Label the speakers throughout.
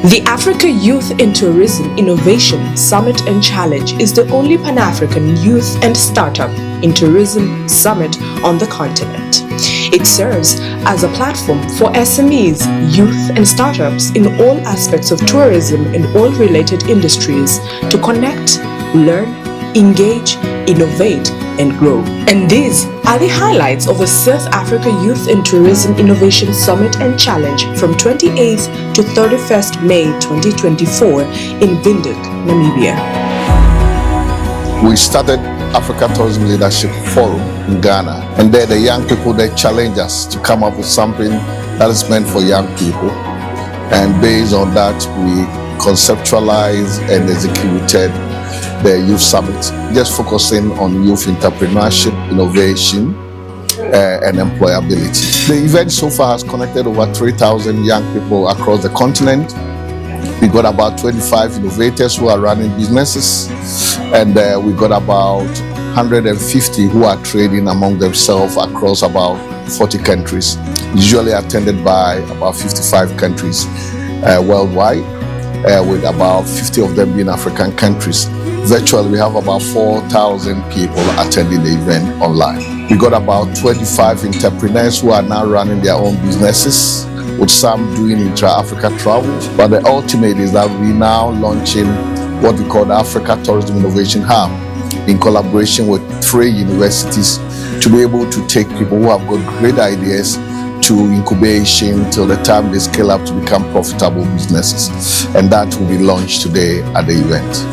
Speaker 1: The Africa Youth in Tourism Innovation Summit and Challenge is the only Pan-African youth and startup in tourism summit on the continent. It serves as a platform for SMEs, youth and startups in all aspects of tourism and all related industries to connect, learn, engage, innovate and grow. And these are the highlights of the South Africa Youth in Tourism Innovation Summit and Challenge from 28th to 31st May 2024 in Windhoek, Namibia.
Speaker 2: We started Africa Tourism Leadership Forum in Ghana, and there the young people, they challenge us to come up with something that is meant for young people, and based on that we conceptualized and executed the Youth Summit, just focusing on youth entrepreneurship, innovation, and employability. The event so far has connected over 3,000 young people across the continent. We got about 25 innovators who are running businesses, and we got about 150 who are trading among themselves across about 40 countries, usually attended by about 55 countries worldwide, with about 50 of them being African countries. Virtually, we have about 4,000 people attending the event online. We got about 25 entrepreneurs who are now running their own businesses, with some doing intra-Africa travel. But the ultimate is that we're now launching what we call the Africa Tourism Innovation Hub in collaboration with 3 universities to be able to take people who have got great ideas to incubation till the time they scale up to become profitable businesses. And that will be launched today at the event.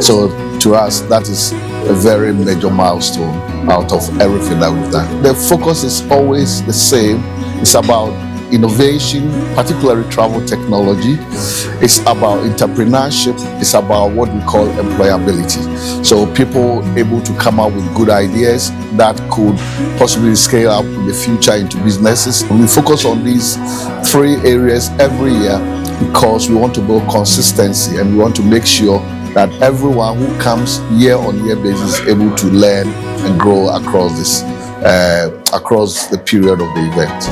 Speaker 2: So to us, that is a very major milestone out of everything that we've done. The focus is always the same. It's about innovation, particularly travel technology. It's about entrepreneurship. It's about what we call employability. So people able to come up with good ideas that could possibly scale up in the future into businesses. And we focus on these 3 areas every year because we want to build consistency, and we want to make sure that everyone who comes year-on-year basis is able to learn and grow across this, across the period of the event.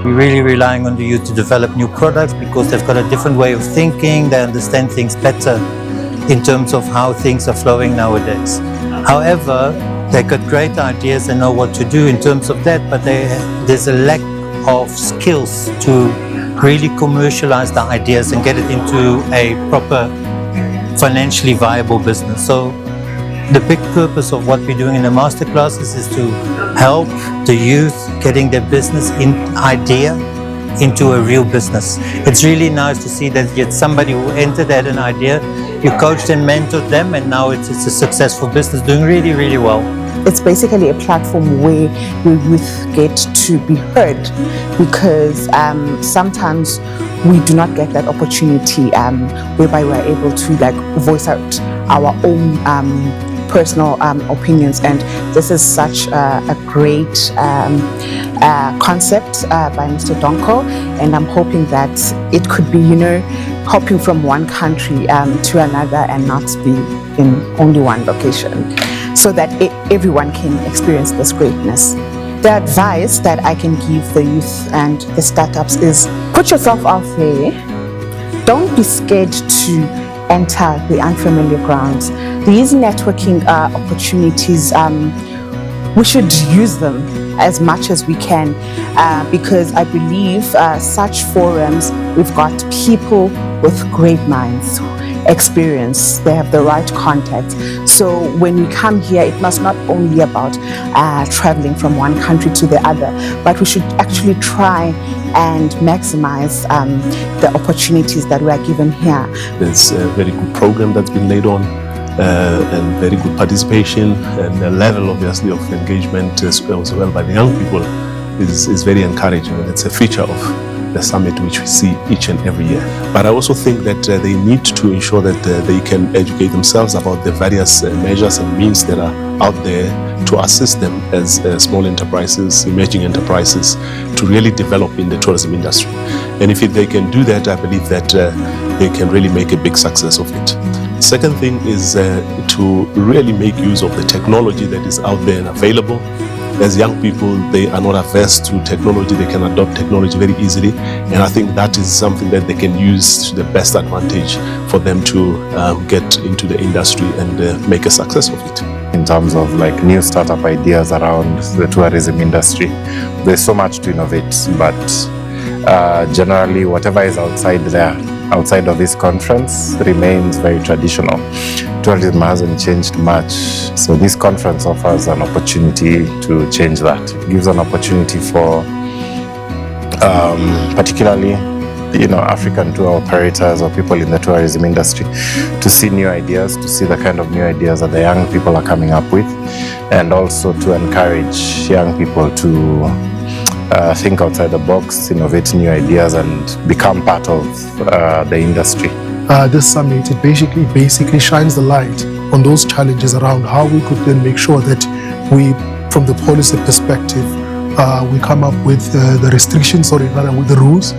Speaker 3: We're really relying on the youth to develop new products because they've got a different way of thinking. They understand things better in terms of how things are flowing nowadays. However, they've got great ideas and know what to do in terms of that, but there's a lack of skills to really commercialize the ideas and get it into a proper financially viable business. So the big purpose of what we're doing in the masterclasses is to help the youth getting their business idea into a real business. It's really nice to see that you get somebody who entered at an idea, you coached and mentored them, and now it's a successful business doing really, really well.
Speaker 4: It's basically a platform where your youth get to be heard, because sometimes we do not get that opportunity whereby we're able to voice out our own personal opinions, and this is such a great concept by Mr. Donko, and I'm hoping that it could be, hopping from one country to another and not be in only one location, so that everyone can experience this greatness. The advice that I can give the youth and the startups is put yourself out there. Don't be scared to enter the unfamiliar grounds. These networking opportunities, we should use them as much as we can, because I believe such forums, we've got people with great minds, experience, they have the right contacts. So when we come here, it must not only be about traveling from one country to the other, but we should actually try and maximize the opportunities that we are given here.
Speaker 5: There's a very good program that's been laid on, and very good participation, and the level obviously of engagement as well by the young people is very encouraging, and it's a feature of the summit which we see each and every year. But I also think that they need to ensure that they can educate themselves about the various measures and means that are out there to assist them as small enterprises, emerging enterprises, to really develop in the tourism industry. And if they can do that, I believe that they can really make a big success of it. Second thing is to really make use of the technology that is out there and available. As young people, they are not averse to technology. They can adopt technology very easily. And I think that is something that they can use to the best advantage for them to get into the industry and make a success of it.
Speaker 6: In terms of like new startup ideas around the tourism industry, there's so much to innovate, but generally whatever is outside of this conference remains very traditional. Tourism hasn't changed much, so this conference offers an opportunity to change that. It gives an opportunity for particularly African tour operators or people in the tourism industry to see new ideas, to see the kind of new ideas that the young people are coming up with, and also to encourage young people to think outside the box, innovate new ideas, and become part of the industry.
Speaker 7: This summit, it basically shines the light on those challenges around how we could then make sure that we, from the policy perspective, we come up with the restrictions, or rather with the rules.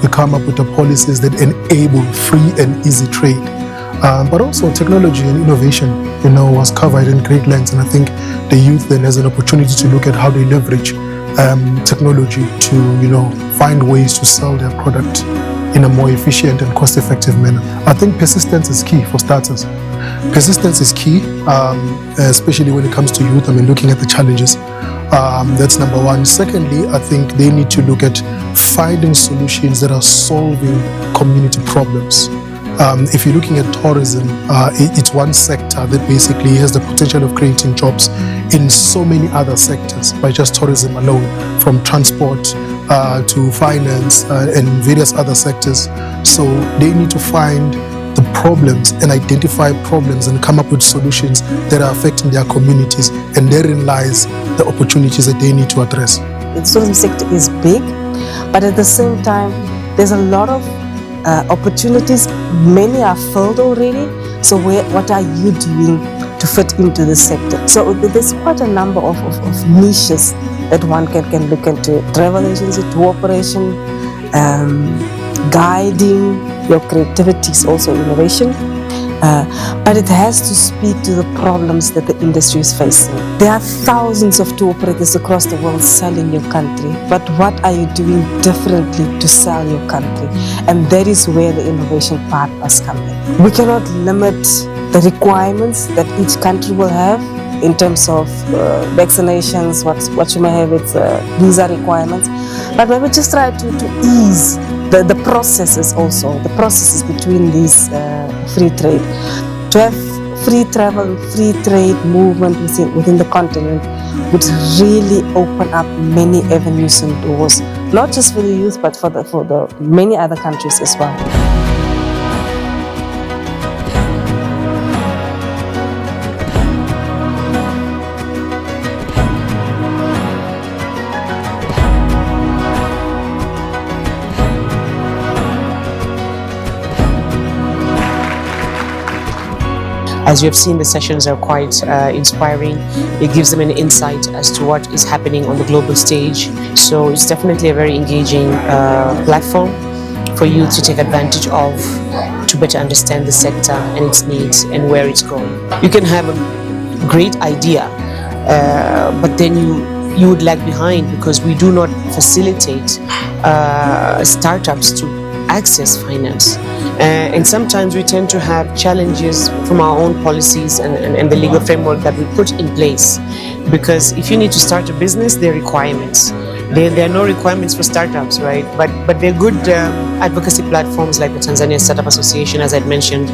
Speaker 7: We come up with the policies that enable free and easy trade. But also technology and innovation, was covered in great lengths, and I think the youth then has an opportunity to look at how they leverage technology to, find ways to sell their product in a more efficient and cost-effective manner. I think persistence is key for starters. Persistence is key, especially when it comes to youth. Looking at the challenges. That's number one. Secondly, I think they need to look at finding solutions that are solving community problems. If you're looking at tourism, it's one sector that basically has the potential of creating jobs in so many other sectors by just tourism alone, from transport to finance and various other sectors. So they need to find the problems and identify problems and come up with solutions that are affecting their communities, and therein lies the opportunities that they need to address.
Speaker 8: The tourism sector is big, but at the same time, there's a lot of opportunities. Many are filled already. So what are you doing to fit into the sector? So there's quite a number of niches that one can look into. Travel agency, tour operation, guiding, your creativity is also innovation. But it has to speak to the problems that the industry is facing. There are thousands of tour operators across the world selling your country, but what are you doing differently to sell your country? And that is where the innovation part must come in. We cannot limit the requirements that each country will have in terms of vaccinations, what you may have with visa requirements, but maybe just try to ease the processes also, the processes between these free trade. To have free travel, free trade movement within the continent would really open up many avenues and doors, not just for the youth, but for the many other countries as well.
Speaker 9: As you have seen, the sessions are quite inspiring. It gives them an insight as to what is happening on the global stage. So it's definitely a very engaging platform for you to take advantage of, to better understand the sector and its needs and where it's going. You can have a great idea, but then you would lag behind because we do not facilitate startups to access finance. And sometimes we tend to have challenges from our own policies and the legal framework that we put in place. Because if you need to start a business, there are requirements. There are no requirements for startups, right? But there are good advocacy platforms like the Tanzania Startup Association, as I'd mentioned,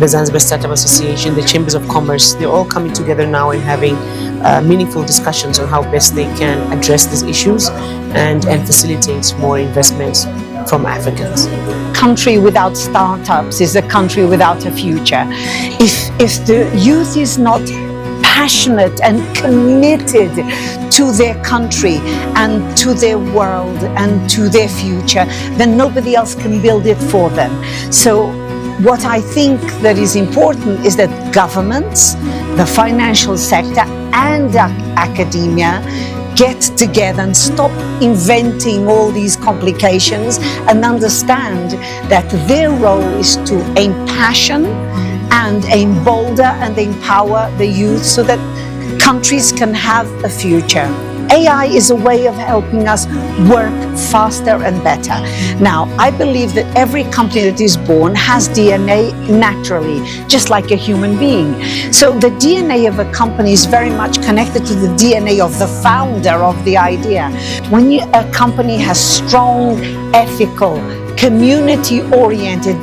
Speaker 9: the Zanzibar Startup Association, the Chambers of Commerce. They're all coming together now and having meaningful discussions on how best they can address these issues and facilitate more investments from Africans.
Speaker 10: Country without startups is a country without a future. If the youth is not passionate and committed to their country and to their world and to their future, then nobody else can build it for them. So what I think that is important is that governments, the financial sector and academia get together and stop inventing all these complications and understand that their role is to impassion and embolden and empower the youth so that countries can have a future. AI is a way of helping us work faster and better. Now, I believe that every company that is born has DNA naturally, just like a human being. So the DNA of a company is very much connected to the DNA of the founder of the idea. When a company has strong, ethical, community-oriented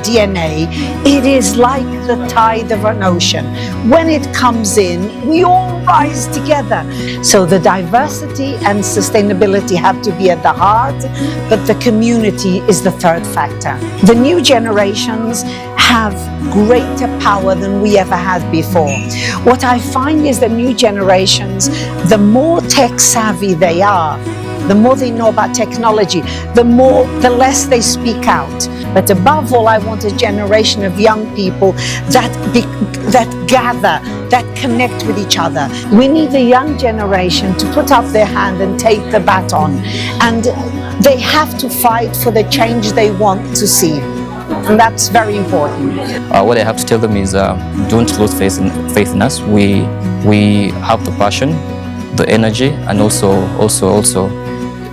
Speaker 10: DNA, it is like the tide of an ocean. When it comes in, we all rise together. So the diversity and sustainability have to be at the heart, but the community is the third factor. The new generations have greater power than we ever had before. What I find is that new generations, the more tech savvy they are, the more they know about technology, the less they speak out. But above all, I want a generation of young people that gather, that connect with each other. We need the young generation to put up their hand and take the baton. And they have to fight for the change they want to see. And that's very important.
Speaker 11: What I have to tell them is don't lose faith in us. We have the passion, the energy, and also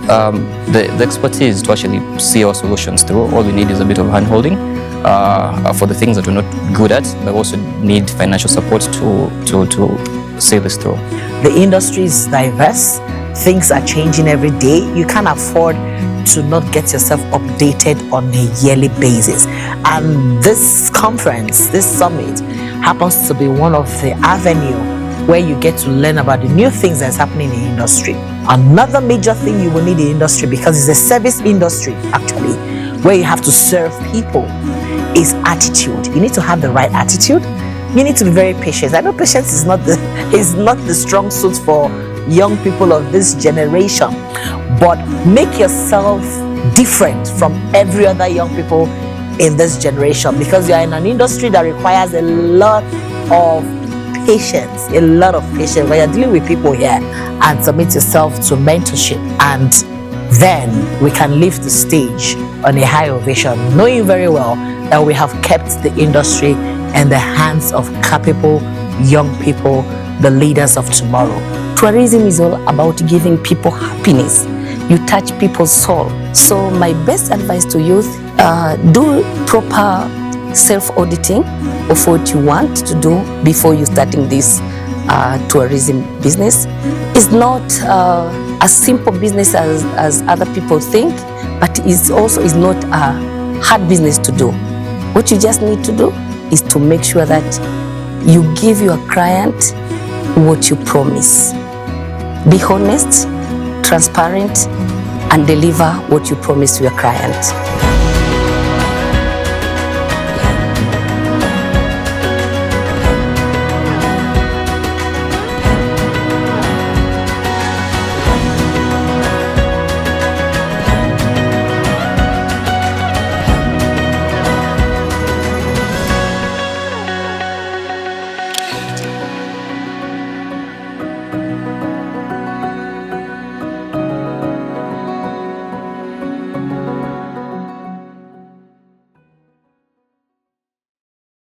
Speaker 11: the expertise to actually see our solutions through. All we need is a bit of hand-holding for the things that we're not good at, but also need financial support to see this through.
Speaker 12: The industry is diverse. Things are changing every day. You can't afford to not get yourself updated on a yearly basis. And this conference, this summit, happens to be one of the avenues where you get to learn about the new things that's happening in the industry. Another major thing you will need in the industry, because it's a service industry actually, where you have to serve people, is attitude. You need to have the right attitude. You need to be very patient. I know patience is not the strong suit for young people of this generation, but make yourself different from every other young people in this generation, because you are in an industry that requires a lot of patience, when you're dealing with people here, and submit yourself to mentorship, and then we can lift the stage on a high ovation, knowing very well that we have kept the industry in the hands of capable young people, the leaders of tomorrow.
Speaker 13: Tourism is all about giving people happiness. You touch people's soul. So my best advice to youth, do proper self-auditing of what you want to do before you starting this tourism business. It's not a simple business as other people think, but it's not a hard business to do. What you just need to do is to make sure that you give your client what you promise. Be honest, transparent, and deliver what you promise to your client.